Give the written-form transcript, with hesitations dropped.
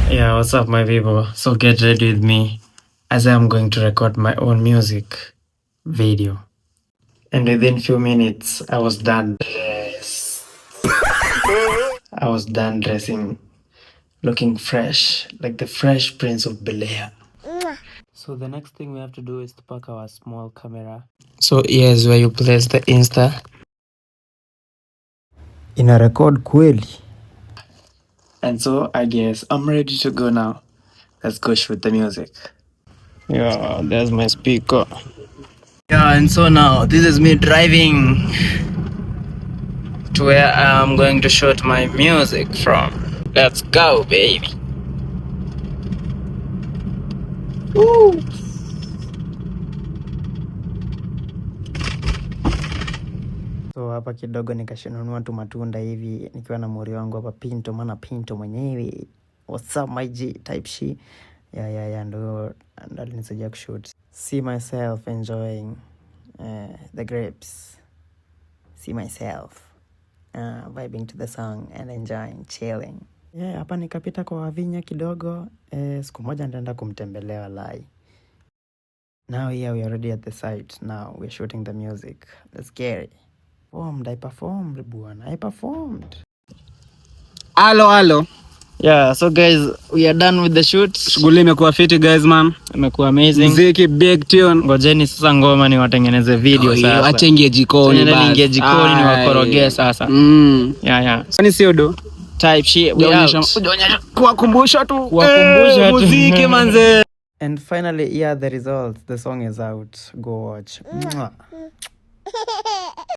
Yeah, what's up, my people? So get ready with me as I'm going to record my own music video. And within few minutes, I was done. I was done dressing, looking fresh, like the Fresh Prince of Bel-Air. So the next thing we have to do is to pack our small camera. So here's where you place the Insta. Ina record kweli. And so I guess I'm ready to go now. Let's go shoot the music. Yeah, there's my speaker. Yeah, and so now this is me driving to where I'm going to shoot my music from. Let's go, baby. Woo. So hapa kidogo nikashinunua tu matunda hivi nikiwa na mori wangu hapa Pinto, maana Pinto mwenyewe. What's up my G type she. Yeah, ndo alinisaidia kushoot. See myself enjoying the grapes. See myself vibing to the song and enjoying, chilling. Yeah, hapa nikapita kwa Wavinya kidogo. Siku moja nitaenda kumtembelea lai. Now here we are already at the site. Now we're shooting the music. Let's get it. I performed, bwana. I performed. Hello. Yeah, so guys, we are done with the shoot. Shughuli imekuwa fiti guys, man. Imekuwa amazing. Muziki big tune. Ngojeni sasa ngoma ni watengeneze video sasa. Acha ingie jikoni basi. Ingie jikoni ni wakoroge sasa. Yeah. Kwani sio do? Type shit. We out. Kuwakumbusha tu. Muziki manze. And finally, yeah, the results. The song is out. Go watch.